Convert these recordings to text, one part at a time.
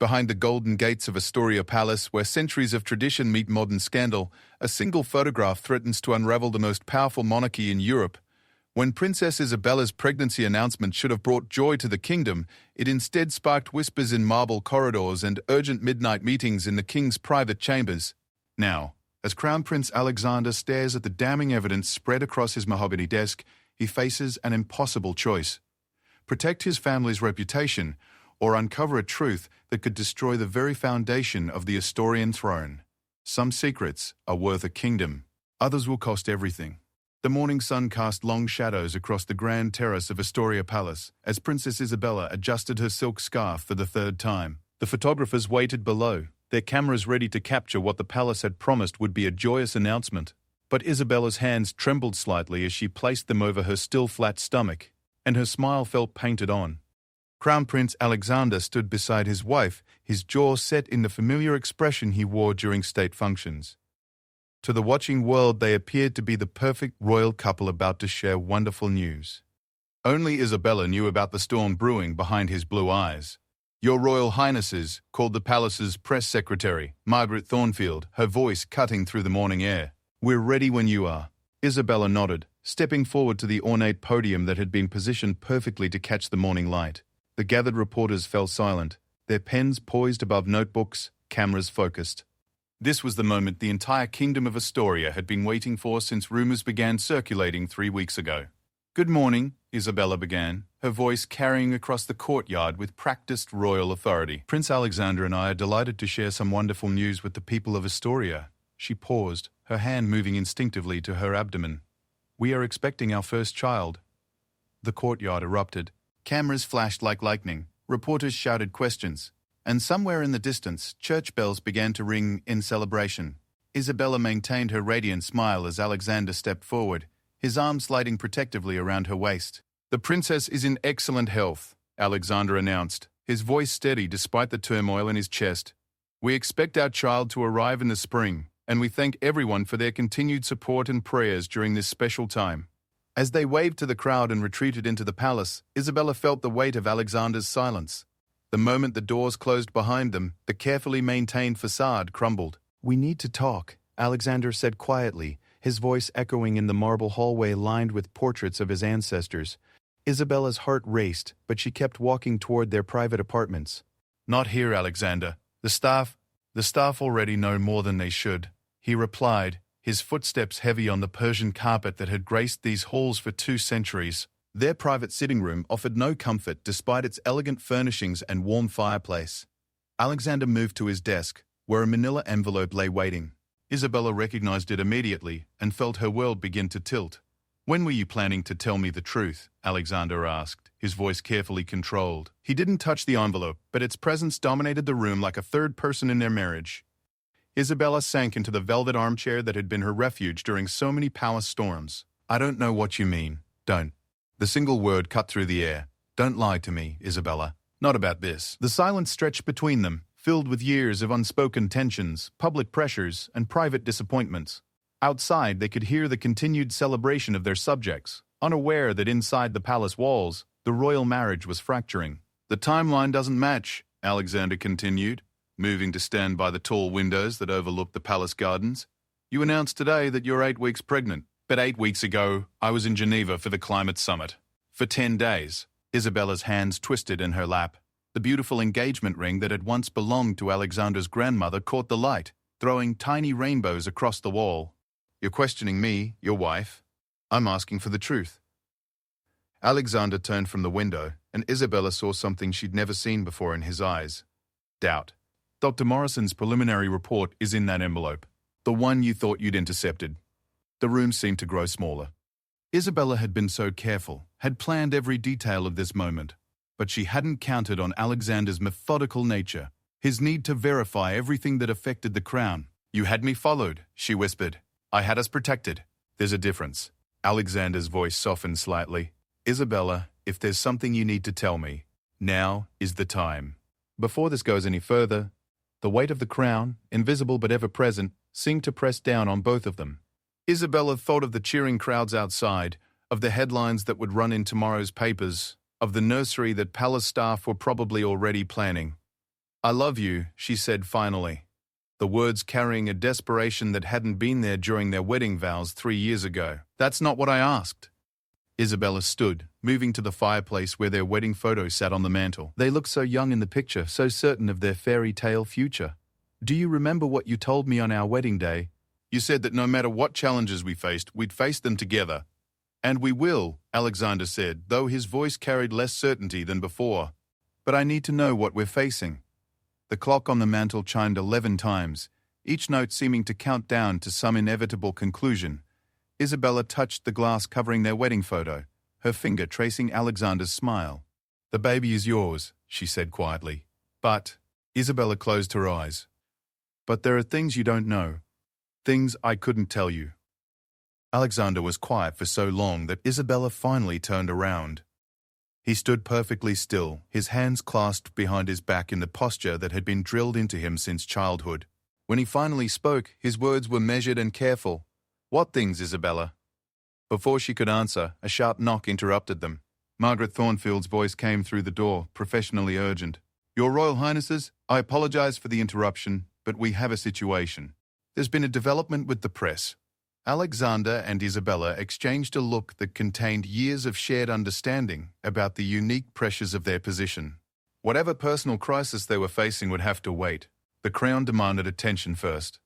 Behind the golden gates of Astoria Palace, where centuries of tradition meet modern scandal, a single photograph threatens to unravel the most powerful monarchy in Europe. When Princess Isabella's pregnancy announcement should have brought joy to the kingdom, it instead sparked whispers in marble corridors and urgent midnight meetings in the king's private chambers. Now, as Crown Prince Alexander stares at the damning evidence spread across his mahogany desk, he faces an impossible choice: protect his family's reputation, or uncover a truth that could destroy the very foundation of the Astorian throne. Some secrets are worth a kingdom. Others will cost everything. The morning sun cast long shadows across the grand terrace of Astoria Palace as Princess Isabella adjusted her silk scarf for the third time. The photographers waited below, their cameras ready to capture what the palace had promised would be a joyous announcement. But Isabella's hands trembled slightly as she placed them over her still flat stomach, and her smile felt painted on. Crown Prince Alexander stood beside his wife, his jaw set in the familiar expression he wore during state functions. To the watching world, they appeared to be the perfect royal couple about to share wonderful news. Only Isabella knew about the storm brewing behind his blue eyes. "Your Royal Highnesses," called the palace's press secretary, Margaret Thornfield, her voice cutting through the morning air. "We're ready when you are." Isabella nodded, stepping forward to the ornate podium that had been positioned perfectly to catch the morning light. The gathered reporters fell silent, their pens poised above notebooks, cameras focused. This was the moment the entire kingdom of Astoria had been waiting for since rumors began circulating 3 weeks ago. "Good morning," Isabella began, her voice carrying across the courtyard with practiced royal authority. "Prince Alexander and I are delighted to share some wonderful news with the people of Astoria." She paused, her hand moving instinctively to her abdomen. "We are expecting our first child." The courtyard erupted. Cameras flashed like lightning. Reporters shouted questions. And somewhere in the distance, church bells began to ring in celebration. Isabella maintained her radiant smile as Alexander stepped forward, his arm sliding protectively around her waist. "The princess is in excellent health," Alexander announced, his voice steady despite the turmoil in his chest. "We expect our child to arrive in the spring, and we thank everyone for their continued support and prayers during this special time." As they waved to the crowd and retreated into the palace, Isabella felt the weight of Alexander's silence. The moment the doors closed behind them, the carefully maintained facade crumbled. "We need to talk," Alexander said quietly, his voice echoing in the marble hallway lined with portraits of his ancestors. Isabella's heart raced, but she kept walking toward their private apartments. "Not here, Alexander. The staff already know more than they should," he replied, his footsteps heavy on the Persian carpet that had graced these halls for 2 centuries. Their private sitting room offered no comfort despite its elegant furnishings and warm fireplace. Alexander moved to his desk, where a manila envelope lay waiting. Isabella recognized it immediately and felt her world begin to tilt. "When were you planning to tell me the truth?" Alexander asked, his voice carefully controlled. He didn't touch the envelope, but its presence dominated the room like a third person in their marriage. Isabella sank into the velvet armchair that had been her refuge during so many palace storms. "I don't know what you mean. Don't." The single word cut through the air. "Don't lie to me, Isabella. Not about this." The silence stretched between them, filled with years of unspoken tensions, public pressures, and private disappointments. Outside, they could hear the continued celebration of their subjects, unaware that inside the palace walls, the royal marriage was fracturing. "The timeline doesn't match," Alexander continued, moving to stand by the tall windows that overlooked the palace gardens. "You announced today that you're 8 weeks pregnant. But 8 weeks ago, I was in Geneva for the climate summit. For 10 days, Isabella's hands twisted in her lap. The beautiful engagement ring that had once belonged to Alexander's grandmother caught the light, throwing tiny rainbows across the wall. "You're questioning me, your wife. I'm asking for the truth." Alexander turned from the window, and Isabella saw something she'd never seen before in his eyes. Doubt. "Dr. Morrison's preliminary report is in that envelope. The one you thought you'd intercepted." The room seemed to grow smaller. Isabella had been so careful, had planned every detail of this moment, but she hadn't counted on Alexander's methodical nature, his need to verify everything that affected the crown. "You had me followed," she whispered. "I had us protected." "There's a difference." Alexander's voice softened slightly. "Isabella, if there's something you need to tell me, now is the time." Before this goes any further, the weight of the crown, invisible but ever present, seemed to press down on both of them. Isabella thought of the cheering crowds outside, of the headlines that would run in tomorrow's papers, of the nursery that palace staff were probably already planning. "I love you," she said finally, the words carrying a desperation that hadn't been there during their wedding vows 3 years ago. "That's not what I asked." Isabella stood, moving to the fireplace where their wedding photo sat on the mantel. They looked so young in the picture, so certain of their fairy tale future. "Do you remember what you told me on our wedding day? You said that no matter what challenges we faced, we'd face them together." "And we will," Alexander said, though his voice carried less certainty than before. "But I need to know what we're facing." The clock on the mantel chimed 11 times, each note seeming to count down to some inevitable conclusion. Isabella touched the glass covering their wedding photo, her finger tracing Alexander's smile. "The baby is yours," she said quietly. "But—" Isabella closed her eyes. "But there are things you don't know. Things I couldn't tell you." Alexander was quiet for so long that Isabella finally turned around. He stood perfectly still, his hands clasped behind his back in the posture that had been drilled into him since childhood. When he finally spoke, his words were measured and careful. "What things, Isabella?" Before she could answer, a sharp knock interrupted them. Margaret Thornfield's voice came through the door, professionally urgent. "Your Royal Highnesses, I apologize for the interruption, but we have a situation. There's been a development with the press." Alexander and Isabella exchanged a look that contained years of shared understanding about the unique pressures of their position. Whatever personal crisis they were facing would have to wait. The Crown demanded attention first.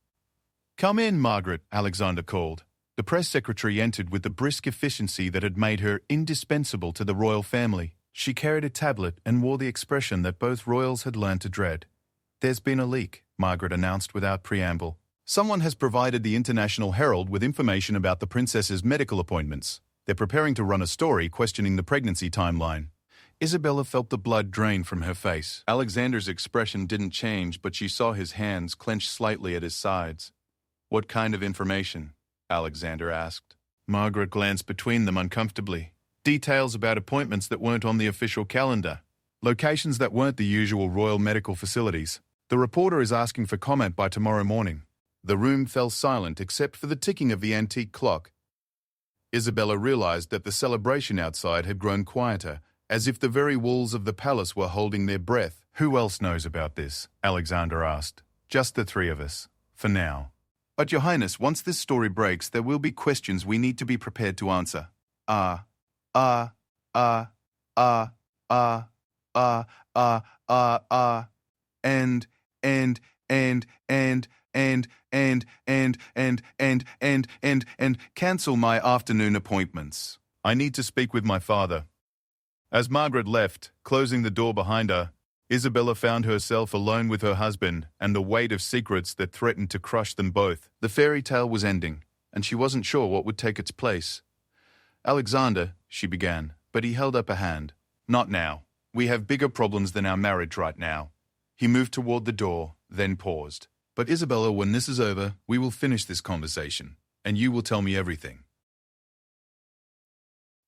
"Come in, Margaret," Alexander called. The press secretary entered with the brisk efficiency that had made her indispensable to the royal family. She carried a tablet and wore the expression that both royals had learned to dread. "There's been a leak," Margaret announced without preamble. "Someone has provided the International Herald with information about the princess's medical appointments. They're preparing to run a story questioning the pregnancy timeline." Isabella felt the blood drain from her face. Alexander's expression didn't change, but she saw his hands clench slightly at his sides. "What kind of information?" Alexander asked. Margaret glanced between them uncomfortably. "Details about appointments that weren't on the official calendar. Locations that weren't the usual royal medical facilities. The reporter is asking for comment by tomorrow morning." The room fell silent except for the ticking of the antique clock. Isabella realized that the celebration outside had grown quieter, as if the very walls of the palace were holding their breath. "Who else knows about this?" Alexander asked. "Just the three of us, for now. But Your Highness, once this story breaks, there will be questions we need to be prepared to answer." Ah, ah, ah, ah, ah, ah, ah, ah, ah, and, and, and, and, and, and, and, and, and, cancel my afternoon appointments. I need to speak with my father. As Margaret left, closing the door behind her, Isabella found herself alone with her husband and the weight of secrets that threatened to crush them both. The fairy tale was ending, and she wasn't sure what would take its place. "Alexander," she began, but he held up a hand. "Not now. We have bigger problems than our marriage right now." He moved toward the door, then paused. "But Isabella, when this is over, we will finish this conversation, and you will tell me everything."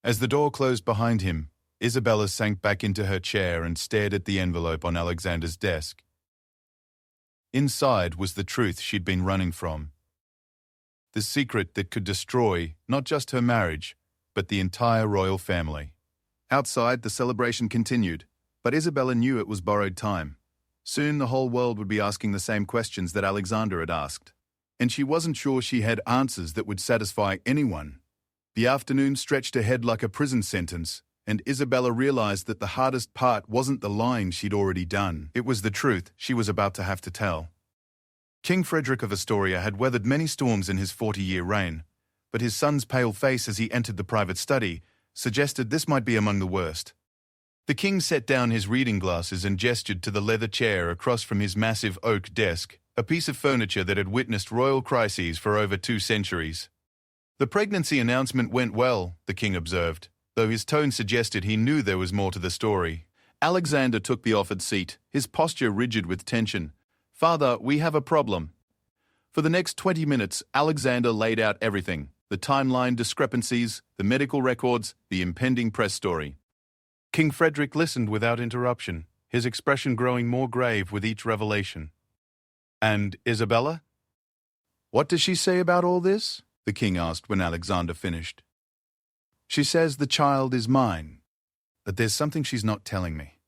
As the door closed behind him, Isabella sank back into her chair and stared at the envelope on Alexander's desk. Inside was the truth she'd been running from. The secret that could destroy not just her marriage, but the entire royal family. Outside, the celebration continued, but Isabella knew it was borrowed time. Soon the whole world would be asking the same questions that Alexander had asked, and she wasn't sure she had answers that would satisfy anyone. The afternoon stretched ahead like a prison sentence, and Isabella realized that the hardest part wasn't the lying she'd already done. It was the truth she was about to have to tell. King Frederick of Astoria had weathered many storms in his 40-year reign, but his son's pale face as he entered the private study suggested this might be among the worst. The king set down his reading glasses and gestured to the leather chair across from his massive oak desk, a piece of furniture that had witnessed royal crises for over 2 centuries. "The pregnancy announcement went well," the king observed, though his tone suggested he knew there was more to the story. Alexander took the offered seat, his posture rigid with tension. "Father, we have a problem." For the next 20 minutes, Alexander laid out everything: the timeline discrepancies, the medical records, the impending press story. King Frederick listened without interruption, his expression growing more grave with each revelation. "And Isabella? What does she say about all this?" the king asked when Alexander finished. "She says the child is mine, but there's something she's not telling me."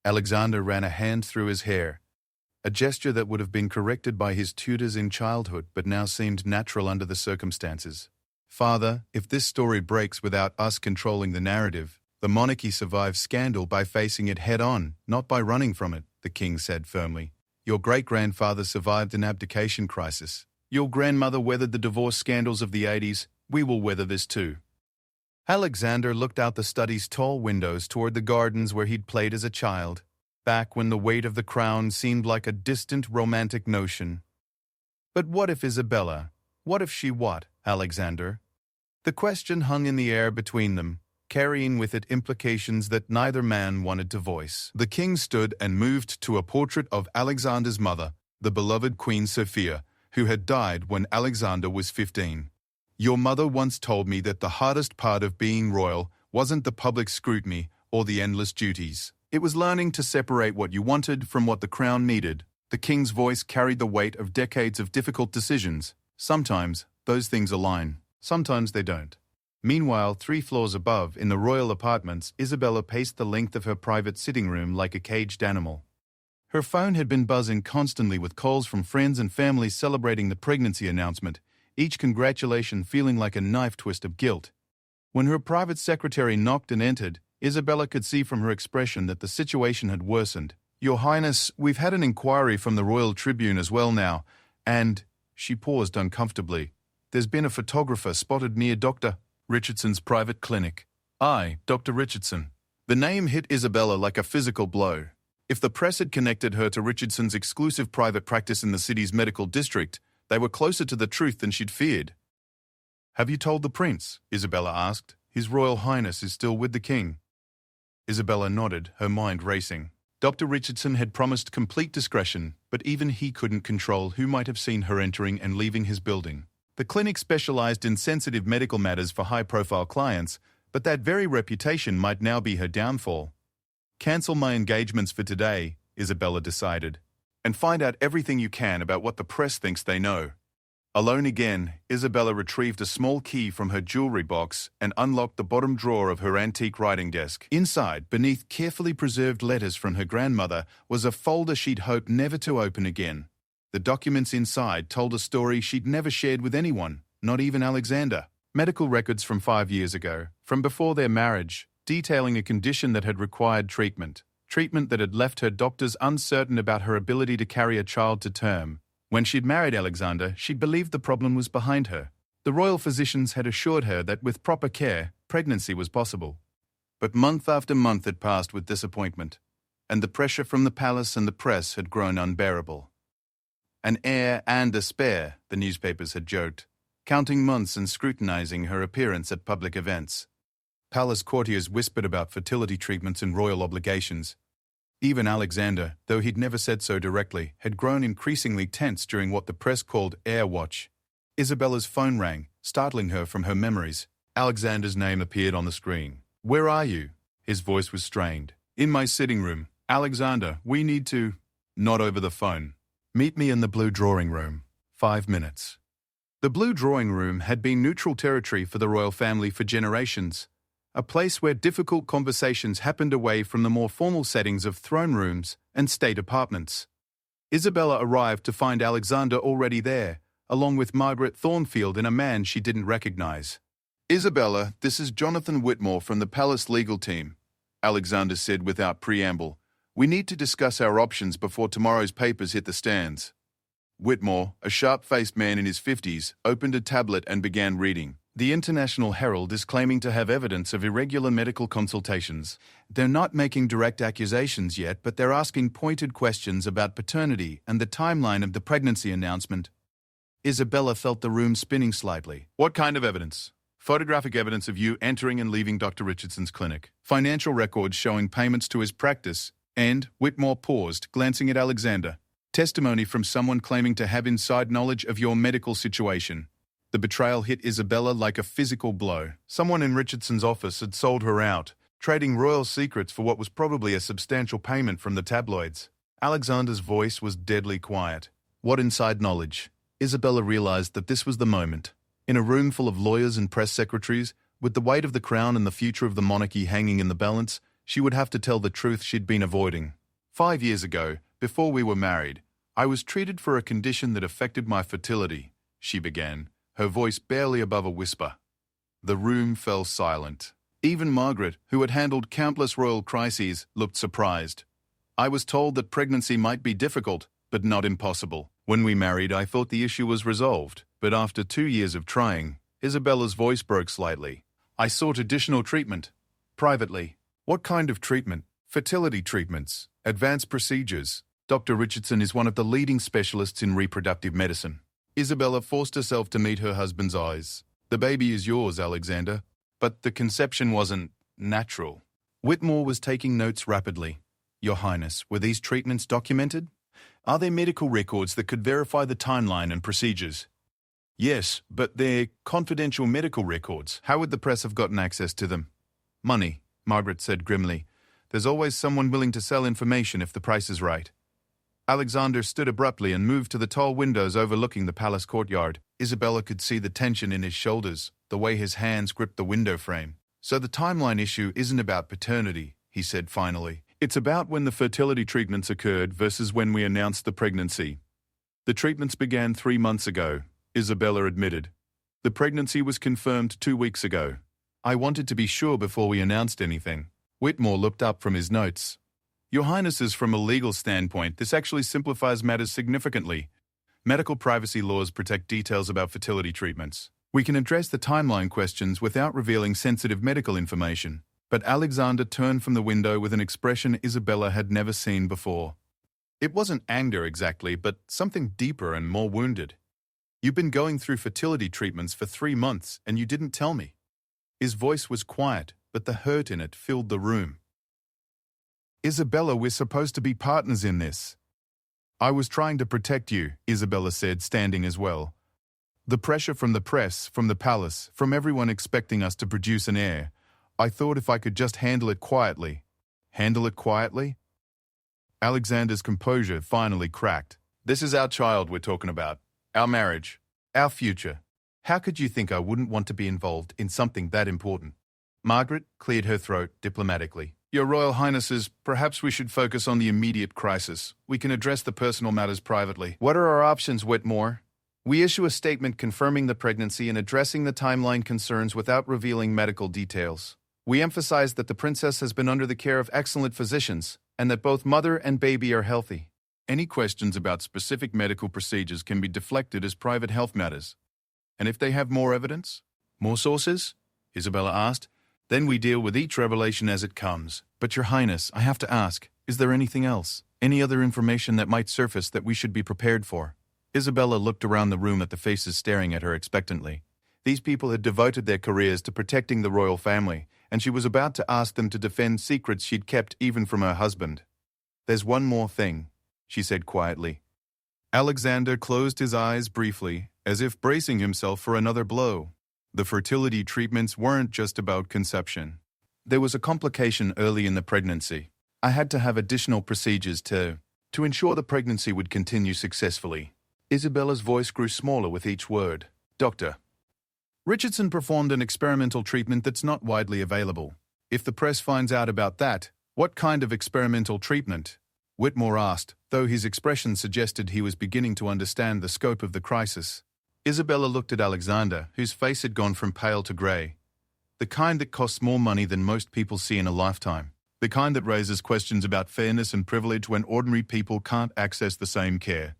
Alexander ran a hand through his hair, a gesture that would have been corrected by his tutors in childhood but now seemed natural under the circumstances. Father, if this story breaks without us controlling the narrative, the monarchy survives scandal by facing it head-on, not by running from it, the king said firmly. Your great-grandfather survived an abdication crisis. Your grandmother weathered the divorce scandals of the 80s. We will weather this too. Alexander looked out the study's tall windows toward the gardens where he'd played as a child, back when the weight of the crown seemed like a distant romantic notion. But what if Isabella? What if she what, Alexander? The question hung in the air between them, carrying with it implications that neither man wanted to voice. The king stood and moved to a portrait of Alexander's mother, the beloved Queen Sophia, who had died when Alexander was 15. Your mother once told me that the hardest part of being royal wasn't the public scrutiny or the endless duties. It was learning to separate what you wanted from what the crown needed. The king's voice carried the weight of decades of difficult decisions. Sometimes those things align, sometimes they don't. Meanwhile, 3 floors above, in the royal apartments, Isabella paced the length of her private sitting room like a caged animal. Her phone had been buzzing constantly with calls from friends and family celebrating the pregnancy announcement, each congratulation feeling like a knife twist of guilt. When her private secretary knocked and entered, Isabella could see from her expression that the situation had worsened. Your Highness, we've had an inquiry from the Royal Tribune as well now, and... She paused uncomfortably. There's been a photographer spotted near Dr. Richardson's private clinic. Aye, Dr. Richardson. The name hit Isabella like a physical blow. If the press had connected her to Richardson's exclusive private practice in the city's medical district, they were closer to the truth than she'd feared. Have you told the prince? Isabella asked. His Royal Highness is still with the king. Isabella nodded, her mind racing. Dr. Richardson had promised complete discretion, but even he couldn't control who might have seen her entering and leaving his building. The clinic specialized in sensitive medical matters for high-profile clients, but that very reputation might now be her downfall. Cancel my engagements for today, Isabella decided, and find out everything you can about what the press thinks they know. Alone again, Isabella retrieved a small key from her jewelry box and unlocked the bottom drawer of her antique writing desk. Inside, beneath carefully preserved letters from her grandmother, was a folder she'd hoped never to open again. The documents inside told a story she'd never shared with anyone, not even Alexander. Medical records from 5 years ago, from before their marriage, detailing a condition that had required treatment that had left her doctors uncertain about her ability to carry a child to term. When she'd married Alexander, she'd believed the problem was behind her. The royal physicians had assured her that with proper care, pregnancy was possible. But month after month had passed with disappointment, and the pressure from the palace and the press had grown unbearable. An heir and a spare, the newspapers had joked, counting months and scrutinizing her appearance at public events. Palace courtiers whispered about fertility treatments and royal obligations. Even Alexander, though he'd never said so directly, had grown increasingly tense during what the press called air watch. Isabella's phone rang, startling her from her memories. Alexander's name appeared on the screen. Where are you? His voice was strained. In my sitting room. Alexander, we need to... Not over the phone. Meet me in the blue drawing room. 5 minutes. The blue drawing room had been neutral territory for the royal family for generations. A place where difficult conversations happened away from the more formal settings of throne rooms and state apartments. Isabella arrived to find Alexander already there, along with Margaret Thornfield and a man she didn't recognize. Isabella, this is Jonathan Whitmore from the palace legal team, Alexander said without preamble. We need to discuss our options before tomorrow's papers hit the stands. Whitmore, a sharp-faced man in his 50s, opened a tablet and began reading. The International Herald is claiming to have evidence of irregular medical consultations. They're not making direct accusations yet, but they're asking pointed questions about paternity and the timeline of the pregnancy announcement. Isabella felt the room spinning slightly. What kind of evidence? Photographic evidence of you entering and leaving Dr. Richardson's clinic. Financial records showing payments to his practice. And, Whitmore paused, glancing at Alexander. Testimony from someone claiming to have inside knowledge of your medical situation. The betrayal hit Isabella like a physical blow. Someone in Richardson's office had sold her out, trading royal secrets for what was probably a substantial payment from the tabloids. Alexander's voice was deadly quiet. What inside knowledge? Isabella realized that this was the moment. In a room full of lawyers and press secretaries, with the weight of the crown and the future of the monarchy hanging in the balance, she would have to tell the truth she'd been avoiding. 5 years ago, before we were married, I was treated for a condition that affected my fertility, she began, her voice barely above a whisper. The room fell silent. Even Margaret, who had handled countless royal crises, looked surprised. I was told that pregnancy might be difficult, but not impossible. When we married, I thought the issue was resolved, but after 2 years of trying, Isabella's voice broke slightly. I sought additional treatment. Privately. What kind of treatment? Fertility treatments, advanced procedures. Dr. Richardson is one of the leading specialists in reproductive medicine. Isabella forced herself to meet her husband's eyes. The baby is yours, Alexander. But the conception wasn't natural. Whitmore was taking notes rapidly. Your Highness, were these treatments documented? Are there medical records that could verify the timeline and procedures? Yes, but they're confidential medical records. How would the press have gotten access to them? Money, Margaret said grimly. There's always someone willing to sell information if the price is right. Alexander stood abruptly and moved to the tall windows overlooking the palace courtyard. Isabella could see the tension in his shoulders, the way his hands gripped the window frame. So the timeline issue isn't about paternity, he said finally. It's about when the fertility treatments occurred versus when we announced the pregnancy. The treatments began 3 months ago, Isabella admitted. The pregnancy was confirmed 2 weeks ago. I wanted to be sure before we announced anything. Whitmore looked up from his notes. Your Highnesses, from a legal standpoint, this actually simplifies matters significantly. Medical privacy laws protect details about fertility treatments. We can address the timeline questions without revealing sensitive medical information. But Alexander turned from the window with an expression Isabella had never seen before. It wasn't anger exactly, but something deeper and more wounded. You've been going through fertility treatments for 3 months, and you didn't tell me. His voice was quiet, but the hurt in it filled the room. Isabella, we're supposed to be partners in this. I was trying to protect you, Isabella said, standing as well. The pressure from the press, from the palace, from everyone expecting us to produce an heir. I thought if I could just handle it quietly. Handle it quietly? Alexander's composure finally cracked. This is our child we're talking about. Our marriage. Our future. How could you think I wouldn't want to be involved in something that important? Margaret cleared her throat diplomatically. Your Royal Highnesses, perhaps we should focus on the immediate crisis. We can address the personal matters privately. What are our options, Whitmore? We issue a statement confirming the pregnancy and addressing the timeline concerns without revealing medical details. We emphasize that the princess has been under the care of excellent physicians and that both mother and baby are healthy. Any questions about specific medical procedures can be deflected as private health matters. And if they have more evidence? More sources? Isabella asked. Then we deal with each revelation as it comes. But Your Highness, I have to ask, is there anything else? Any other information that might surface that we should be prepared for? Isabella looked around the room at the faces staring at her expectantly. These people had devoted their careers to protecting the royal family, and she was about to ask them to defend secrets she'd kept even from her husband. There's one more thing, she said quietly. Alexander closed his eyes briefly, as if bracing himself for another blow. The fertility treatments weren't just about conception. There was a complication early in the pregnancy. I had to have additional procedures to ensure the pregnancy would continue successfully. Isabella's voice grew smaller with each word. Doctor. Richardson performed an experimental treatment that's not widely available. If the press finds out about that, what kind of experimental treatment? Whitmore asked, though his expression suggested he was beginning to understand the scope of the crisis. Isabella looked at Alexander, whose face had gone from pale to grey. The kind that costs more money than most people see in a lifetime. The kind that raises questions about fairness and privilege when ordinary people can't access the same care.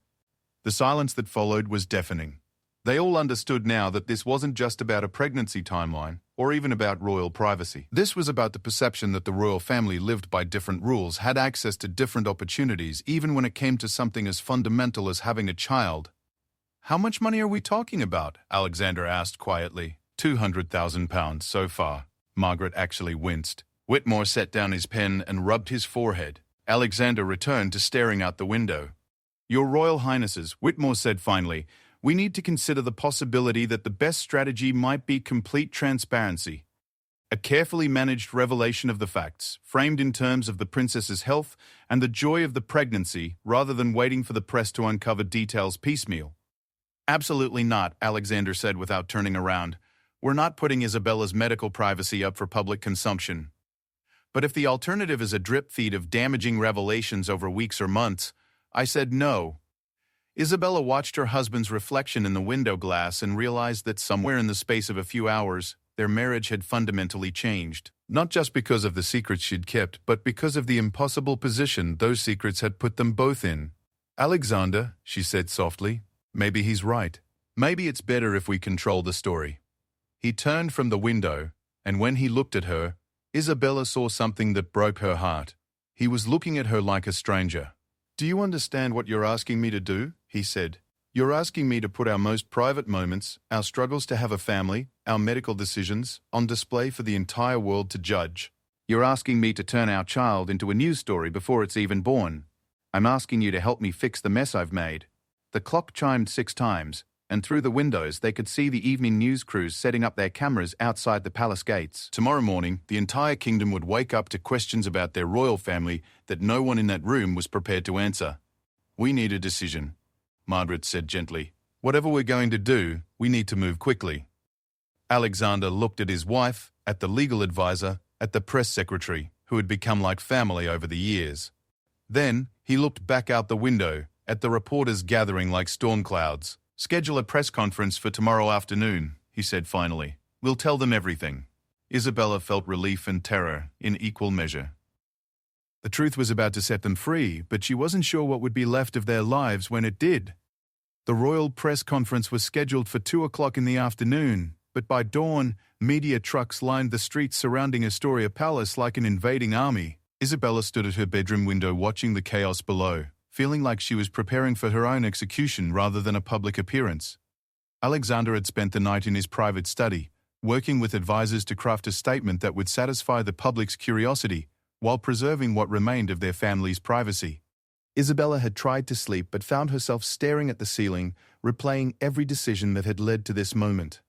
The silence that followed was deafening. They all understood now that this wasn't just about a pregnancy timeline, or even about royal privacy. This was about the perception that the royal family lived by different rules, had access to different opportunities, even when it came to something as fundamental as having a child. How much money are we talking about? Alexander asked quietly. £200,000 so far. Margaret actually winced. Whitmore set down his pen and rubbed his forehead. Alexander returned to staring out the window. Your Royal Highnesses, Whitmore said finally, we need to consider the possibility that the best strategy might be complete transparency. A carefully managed revelation of the facts, framed in terms of the princess's health and the joy of the pregnancy, rather than waiting for the press to uncover details piecemeal. Absolutely not, Alexander said without turning around. We're not putting Isabella's medical privacy up for public consumption. But if the alternative is a drip feed of damaging revelations over weeks or months, I said no. Isabella watched her husband's reflection in the window glass and realized that somewhere in the space of a few hours, their marriage had fundamentally changed. Not just because of the secrets she'd kept, but because of the impossible position those secrets had put them both in. "Alexander," she said softly, "maybe he's right. Maybe it's better if we control the story." He turned from the window, and when he looked at her, Isabella saw something that broke her heart. He was looking at her like a stranger. "Do you understand what you're asking me to do?" he said. "You're asking me to put our most private moments, our struggles to have a family, our medical decisions, on display for the entire world to judge. You're asking me to turn our child into a news story before it's even born. I'm asking you to help me fix the mess I've made." The clock chimed 6 times, and through the windows they could see the evening news crews setting up their cameras outside the palace gates. Tomorrow morning, the entire kingdom would wake up to questions about their royal family that no one in that room was prepared to answer. "We need a decision," Margaret said gently. "Whatever we're going to do, we need to move quickly." Alexander looked at his wife, at the legal advisor, at the press secretary, who had become like family over the years. Then, he looked back out the window, at the reporters gathering like storm clouds. "Schedule a press conference for tomorrow afternoon," he said finally. "We'll tell them everything." Isabella felt relief and terror in equal measure. The truth was about to set them free, but she wasn't sure what would be left of their lives when it did. The royal press conference was scheduled for 2 o'clock in the afternoon, but by dawn, media trucks lined the streets surrounding Astoria Palace like an invading army. Isabella stood at her bedroom window watching the chaos below, feeling like she was preparing for her own execution rather than a public appearance. Alexander had spent the night in his private study, working with advisors to craft a statement that would satisfy the public's curiosity while preserving what remained of their family's privacy. Isabella had tried to sleep but found herself staring at the ceiling, replaying every decision that had led to this moment.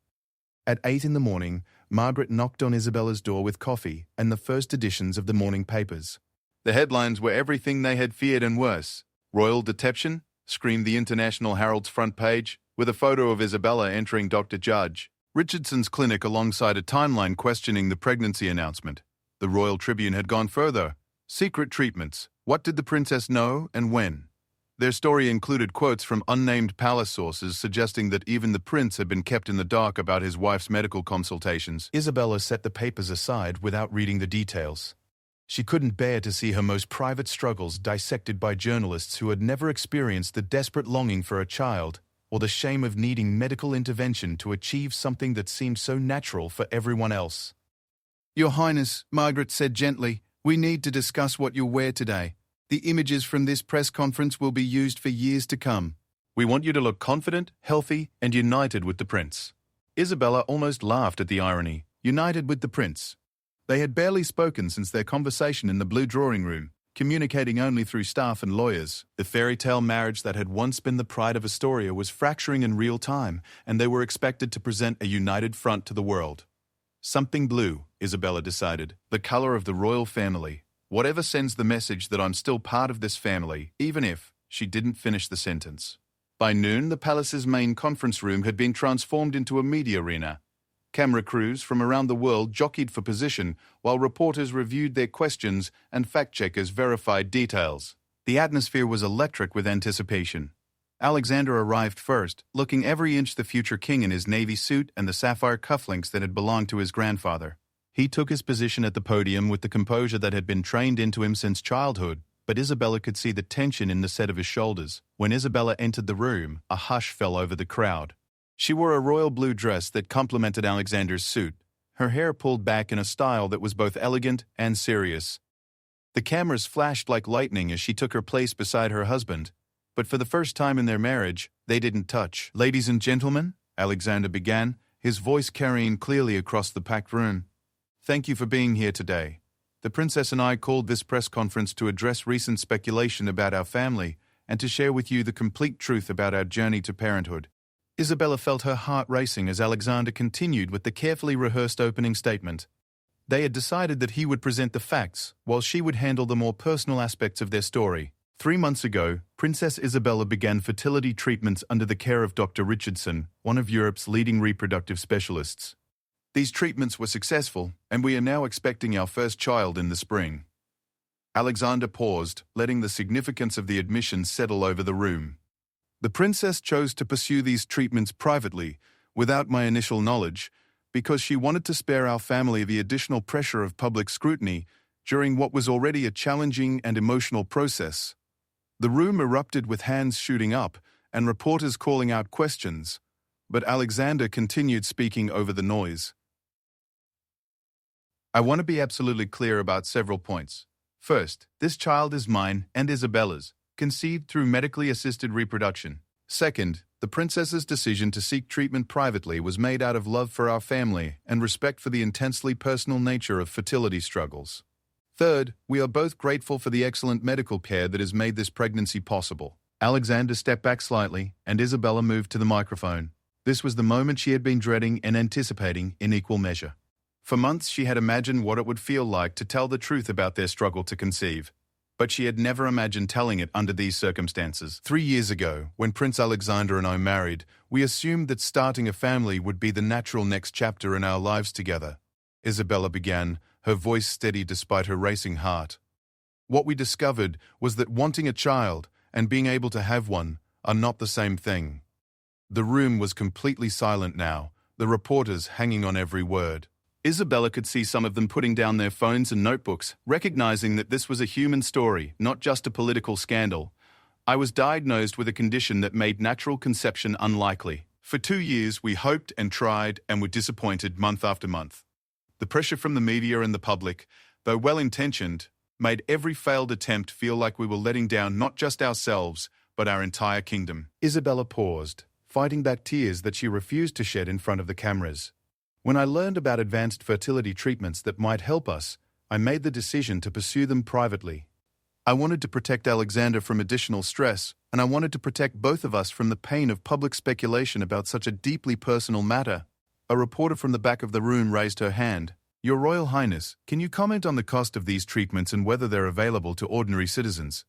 At 8 in the morning, Margaret knocked on Isabella's door with coffee and the first editions of the morning papers. The headlines were everything they had feared and worse. "Royal deception," screamed the International Herald's front page, with a photo of Isabella entering Dr. Judge Richardson's clinic alongside a timeline questioning the pregnancy announcement. The Royal Tribune had gone further. "Secret treatments. What did the princess know and when?" Their story included quotes from unnamed palace sources suggesting that even the prince had been kept in the dark about his wife's medical consultations. Isabella set the papers aside without reading the details. She couldn't bear to see her most private struggles dissected by journalists who had never experienced the desperate longing for a child or the shame of needing medical intervention to achieve something that seemed so natural for everyone else. "Your Highness," Margaret said gently, "we need to discuss what you'll wear today. The images from this press conference will be used for years to come. We want you to look confident, healthy, and united with the prince." Isabella almost laughed at the irony. United with the prince. They had barely spoken since their conversation in the blue drawing room, communicating only through staff and lawyers. The fairy tale marriage that had once been the pride of Astoria was fracturing in real time, and they were expected to present a united front to the world. "Something blue," Isabella decided, "the color of the royal family. Whatever sends the message that I'm still part of this family, even if," she didn't finish the sentence. By noon, the palace's main conference room had been transformed into a media arena. Camera crews from around the world jockeyed for position while reporters reviewed their questions and fact-checkers verified details. The atmosphere was electric with anticipation. Alexander arrived first, looking every inch the future king in his navy suit and the sapphire cufflinks that had belonged to his grandfather. He took his position at the podium with the composure that had been trained into him since childhood, but Isabella could see the tension in the set of his shoulders. When Isabella entered the room, a hush fell over the crowd. She wore a royal blue dress that complemented Alexander's suit, her hair pulled back in a style that was both elegant and serious. The cameras flashed like lightning as she took her place beside her husband, but for the first time in their marriage, they didn't touch. "Ladies and gentlemen," Alexander began, his voice carrying clearly across the packed room. "Thank you for being here today. The princess and I called this press conference to address recent speculation about our family and to share with you the complete truth about our journey to parenthood." Isabella felt her heart racing as Alexander continued with the carefully rehearsed opening statement. They had decided that he would present the facts, while she would handle the more personal aspects of their story. 3 months ago, Princess Isabella began fertility treatments under the care of Dr. Richardson, one of Europe's leading reproductive specialists. These treatments were successful, and we are now expecting our first child in the spring. Alexander paused, letting the significance of the admission settle over the room. The princess chose to pursue these treatments privately, without my initial knowledge, because she wanted to spare our family the additional pressure of public scrutiny during what was already a challenging and emotional process. The room erupted with hands shooting up and reporters calling out questions, but Alexander continued speaking over the noise. I want to be absolutely clear about several points. First, this child is mine and Isabella's, conceived through medically assisted reproduction. Second, the princess's decision to seek treatment privately was made out of love for our family and respect for the intensely personal nature of fertility struggles. Third, we are both grateful for the excellent medical care that has made this pregnancy possible. Alexander stepped back slightly, and Isabella moved to the microphone. This was the moment she had been dreading and anticipating in equal measure. For months she had imagined what it would feel like to tell the truth about their struggle to conceive. But she had never imagined telling it under these circumstances. 3 years ago, when Prince Alexander and I married, we assumed that starting a family would be the natural next chapter in our lives together. Isabella began, her voice steady despite her racing heart. What we discovered was that wanting a child and being able to have one are not the same thing. The room was completely silent now, the reporters hanging on every word. Isabella could see some of them putting down their phones and notebooks, recognizing that this was a human story, not just a political scandal. I was diagnosed with a condition that made natural conception unlikely. For 2 years, we hoped and tried and were disappointed month after month. The pressure from the media and the public, though well-intentioned, made every failed attempt feel like we were letting down not just ourselves, but our entire kingdom. Isabella paused, fighting back tears that she refused to shed in front of the cameras. When I learned about advanced fertility treatments that might help us, I made the decision to pursue them privately. I wanted to protect Alexander from additional stress, and I wanted to protect both of us from the pain of public speculation about such a deeply personal matter. A reporter from the back of the room raised her hand. Your Royal Highness, can you comment on the cost of these treatments and whether they're available to ordinary citizens?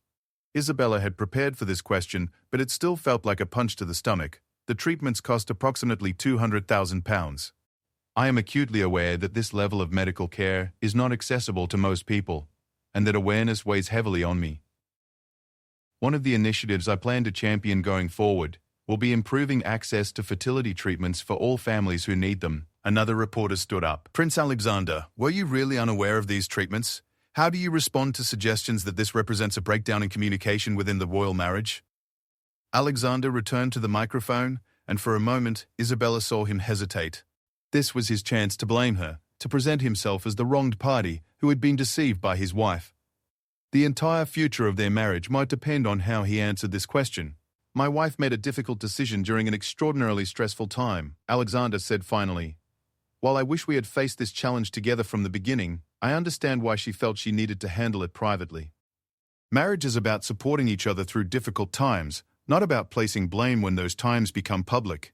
Isabella had prepared for this question, but it still felt like a punch to the stomach. The treatments cost approximately £200,000. I am acutely aware that this level of medical care is not accessible to most people, and that awareness weighs heavily on me. One of the initiatives I plan to champion going forward will be improving access to fertility treatments for all families who need them. Another reporter stood up. Prince Alexander, were you really unaware of these treatments? How do you respond to suggestions that this represents a breakdown in communication within the royal marriage? Alexander returned to the microphone, and for a moment, Isabella saw him hesitate. This was his chance to blame her, to present himself as the wronged party who had been deceived by his wife. The entire future of their marriage might depend on how he answered this question. My wife made a difficult decision during an extraordinarily stressful time, Alexander said finally. While I wish we had faced this challenge together from the beginning, I understand why she felt she needed to handle it privately. Marriage is about supporting each other through difficult times, not about placing blame when those times become public.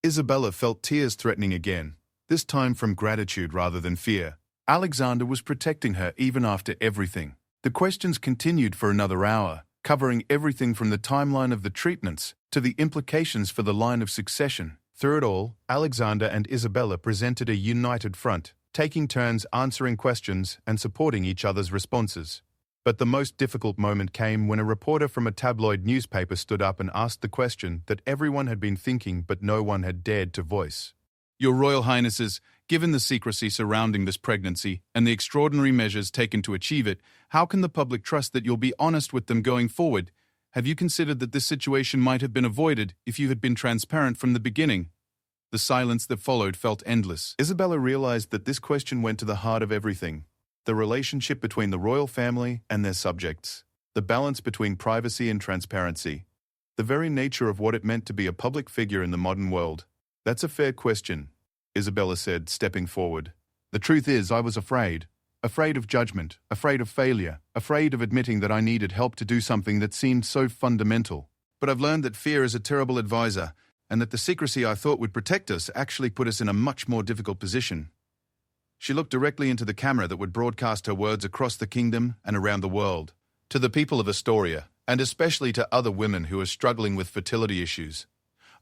Isabella felt tears threatening again, this time from gratitude rather than fear. Alexander was protecting her even after everything. The questions continued for another hour, covering everything from the timeline of the treatments to the implications for the line of succession. Through it all, Alexander and Isabella presented a united front, taking turns answering questions and supporting each other's responses. But the most difficult moment came when a reporter from a tabloid newspaper stood up and asked the question that everyone had been thinking but no one had dared to voice. Your Royal Highnesses, given the secrecy surrounding this pregnancy and the extraordinary measures taken to achieve it, how can the public trust that you'll be honest with them going forward? Have you considered that this situation might have been avoided if you had been transparent from the beginning? The silence that followed felt endless. Isabella realized that this question went to the heart of everything. The relationship between the royal family and their subjects, the balance between privacy and transparency, the very nature of what it meant to be a public figure in the modern world. That's a fair question, Isabella said, stepping forward. The truth is, I was afraid of judgment, afraid of failure, afraid of admitting that I needed help to do something that seemed so fundamental. But I've learned that fear is a terrible advisor, and that the secrecy I thought would protect us actually put us in a much more difficult position. She looked directly into the camera that would broadcast her words across the kingdom and around the world. To the people of Astoria, and especially to other women who are struggling with fertility issues,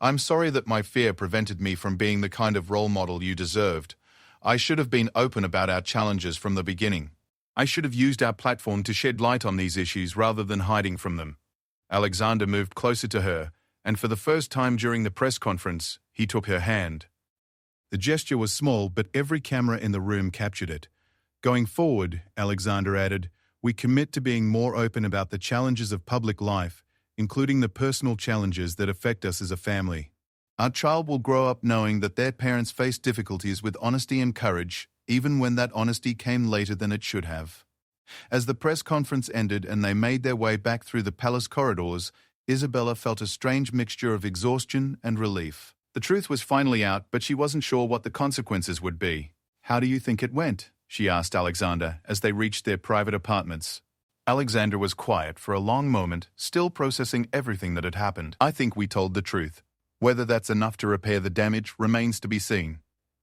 I'm sorry that my fear prevented me from being the kind of role model you deserved. I should have been open about our challenges from the beginning. I should have used our platform to shed light on these issues rather than hiding from them. Alexander moved closer to her, and for the first time during the press conference, he took her hand. The gesture was small, but every camera in the room captured it. Going forward, Alexander added, we commit to being more open about the challenges of public life, including the personal challenges that affect us as a family. Our child will grow up knowing that their parents faced difficulties with honesty and courage, even when that honesty came later than it should have. As the press conference ended and they made their way back through the palace corridors, Isabella felt a strange mixture of exhaustion and relief. The truth was finally out, but she wasn't sure what the consequences would be. How do you think it went? She asked Alexander as they reached their private apartments. Alexander was quiet for a long moment, still processing everything that had happened. I think we told the truth. Whether that's enough to repair the damage remains to be seen.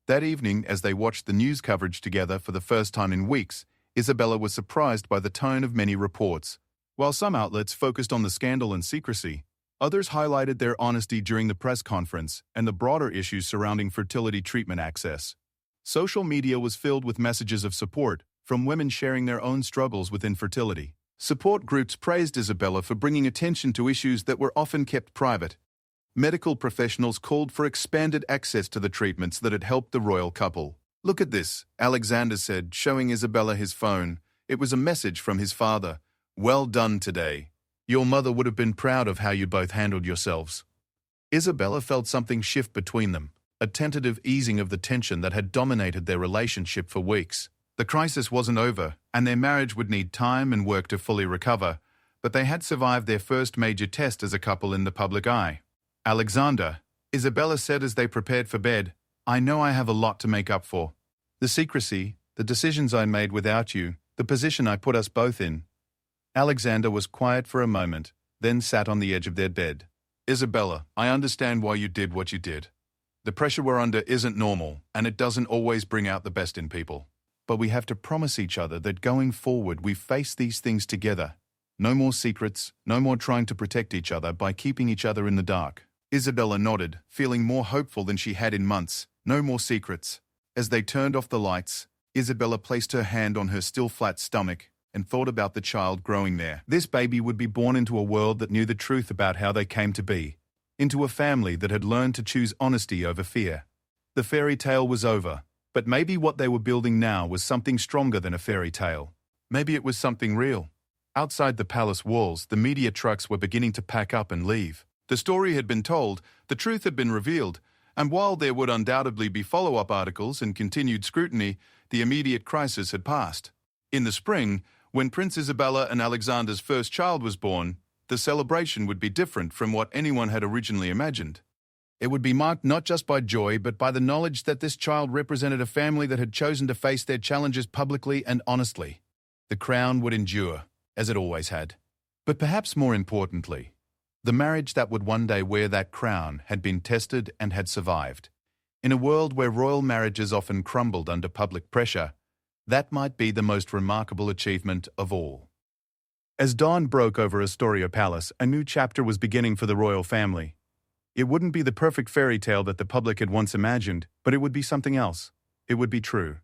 That evening, as they watched the news coverage together for the first time in weeks, Isabella was surprised by the tone of many reports. While some outlets focused on the scandal and secrecy, others highlighted their honesty during the press conference and the broader issues surrounding fertility treatment access. Social media was filled with messages of support, from women sharing their own struggles with infertility. Support groups praised Isabella for bringing attention to issues that were often kept private. Medical professionals called for expanded access to the treatments that had helped the royal couple. Look at this, Alexander said, showing Isabella his phone. It was a message from his father. Well done today. Your mother would have been proud of how you both handled yourselves. Isabella felt something shift between them, a tentative easing of the tension that had dominated their relationship for weeks. The crisis wasn't over, and their marriage would need time and work to fully recover, but they had survived their first major test as a couple in the public eye. Alexander, Isabella said as they prepared for bed, I know I have a lot to make up for. The secrecy, the decisions I made without you, the position I put us both in. Alexander was quiet for a moment, then sat on the edge of their bed. Isabella, I understand why you did what you did. The pressure we're under isn't normal, and it doesn't always bring out the best in people. But we have to promise each other that going forward we face these things together. No more secrets, no more trying to protect each other by keeping each other in the dark. Isabella nodded, feeling more hopeful than she had in months. No more secrets. As they turned off the lights, Isabella placed her hand on her still flat stomach and thought about the child growing there. This baby would be born into a world that knew the truth about how they came to be, into a family that had learned to choose honesty over fear. The fairy tale was over, but maybe what they were building now was something stronger than a fairy tale. Maybe it was something real. Outside the palace walls, the media trucks were beginning to pack up and leave. The story had been told, the truth had been revealed, and while there would undoubtedly be follow-up articles and continued scrutiny, the immediate crisis had passed. In the spring, when Prince Isabella and Alexander's first child was born, the celebration would be different from what anyone had originally imagined. It would be marked not just by joy, but by the knowledge that this child represented a family that had chosen to face their challenges publicly and honestly. The crown would endure, as it always had. But perhaps more importantly, the marriage that would one day wear that crown had been tested and had survived. In a world where royal marriages often crumbled under public pressure, that might be the most remarkable achievement of all. As dawn broke over Astoria Palace, a new chapter was beginning for the royal family. It wouldn't be the perfect fairy tale that the public had once imagined, but it would be something else. It would be true.